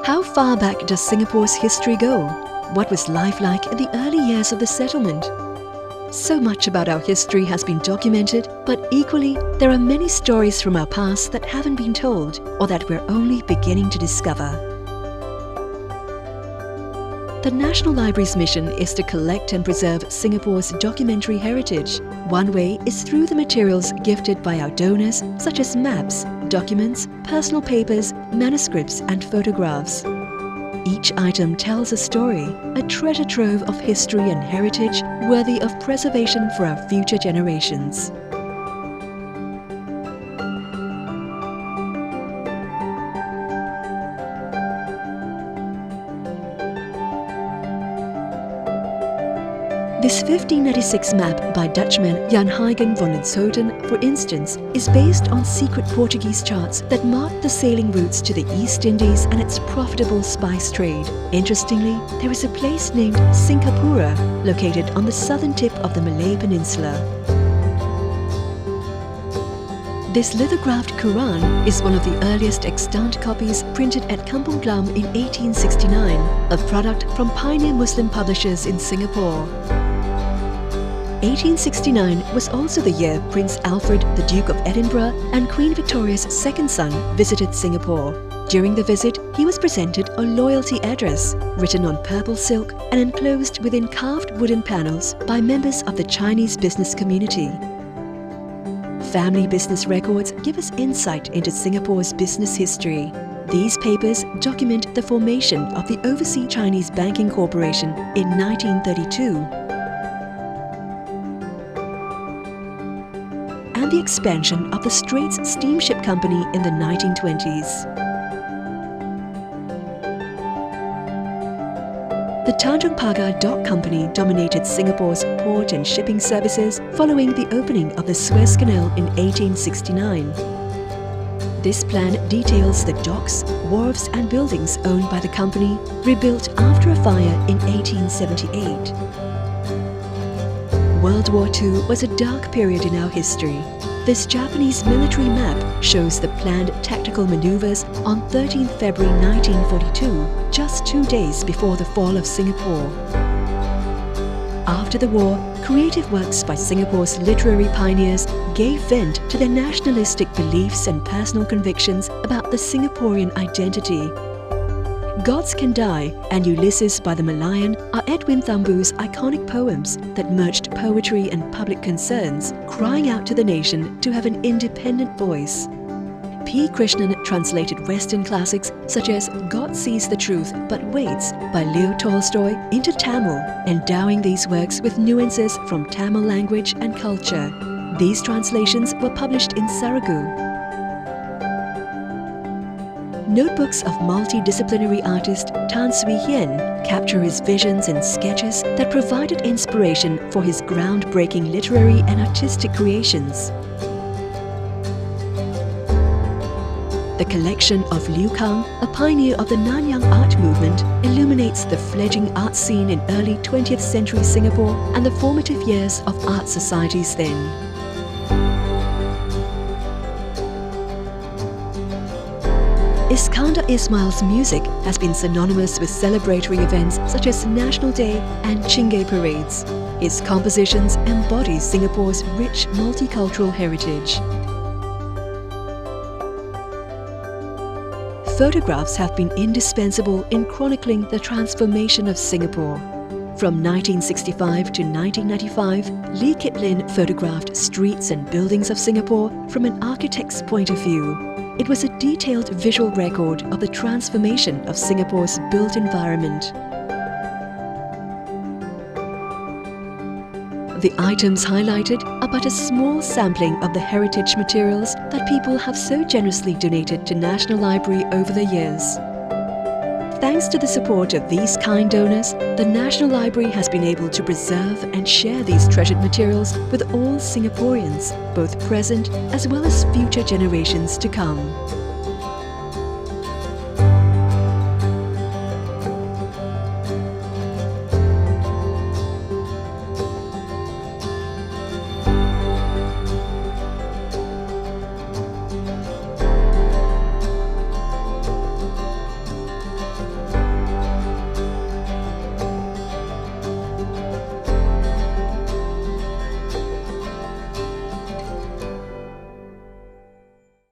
How far back does Singapore's history go? What was life like in the early years of the settlement? So much about our history has been documented, but equally, there are many stories from our past that haven't been told or that we're only beginning to discover. The National Library's mission is to collect and preserve Singapore's documentary heritage. One way is through the materials gifted by our donors, such as maps, documents, personal papers, manuscripts and photographs. Each item tells a story, a treasure trove of history and heritage worthy of preservation for our future generations. This 1596 map by Dutchman Jan Huygen van Linshoten, for instance, is based on secret Portuguese charts that marked the sailing routes to the East Indies and its profitable spice trade. Interestingly, there is a place named Singapura, located on the southern tip of the Malay Peninsula. This lithographed Quran is one of the earliest extant copies printed at Kampung Glam in 1869, a product from pioneer Muslim publishers in Singapore. 1869 was also the year Prince Alfred, the Duke of Edinburgh, and Queen Victoria's second son visited Singapore. During the visit, he was presented a loyalty address, written on purple silk and enclosed within carved wooden panels by members of the Chinese business community. Family business records give us insight into Singapore's business history. These papers document the formation of the Overseas Chinese Banking Corporation in 1932 and the expansion of the Straits Steamship Company in the 1920s. The Tanjung Pagar Dock Company dominated Singapore's port and shipping services following the opening of the Suez Canal in 1869. This plan details the docks, wharves and buildings owned by the company, rebuilt after a fire in 1878. World War II was a dark period in our history. This Japanese military map shows the planned tactical maneuvers on 13 February 1942, just 2 days before the fall of Singapore. After the war, creative works by Singapore's literary pioneers gave vent to their nationalistic beliefs and personal convictions about the Singaporean identity. Gods Can Die and Ulysses by the Malayan are Edwin Thumboo's iconic poems that merged poetry and public concerns, crying out to the nation to have an independent voice. P. Krishnan translated Western classics such as God Sees the Truth But Waits by Leo Tolstoy into Tamil, endowing these works with nuances from Tamil language and culture. These translations were published in Saragu. Notebooks of multidisciplinary artist Tan Swie Hien capture his visions and sketches that provided inspiration for his groundbreaking literary and artistic creations. The collection of Liu Kang, a pioneer of the Nanyang art movement, illuminates the fledgling art scene in early 20th century Singapore and the formative years of art societies then. Iskandar Ismail's music has been synonymous with celebratory events such as National Day and Chingay parades. His compositions embody Singapore's rich multicultural heritage. Photographs have been indispensable in chronicling the transformation of Singapore. From 1965 to 1995, Lee Kip Lin photographed streets and buildings of Singapore from an architect's point of view. It was a detailed visual record of the transformation of Singapore's built environment. The items highlighted are but a small sampling of the heritage materials that people have so generously donated to National Library over the years. Thanks to the support of these kind donors, the National Library has been able to preserve and share these treasured materials with all Singaporeans, both present as well as future generations to come.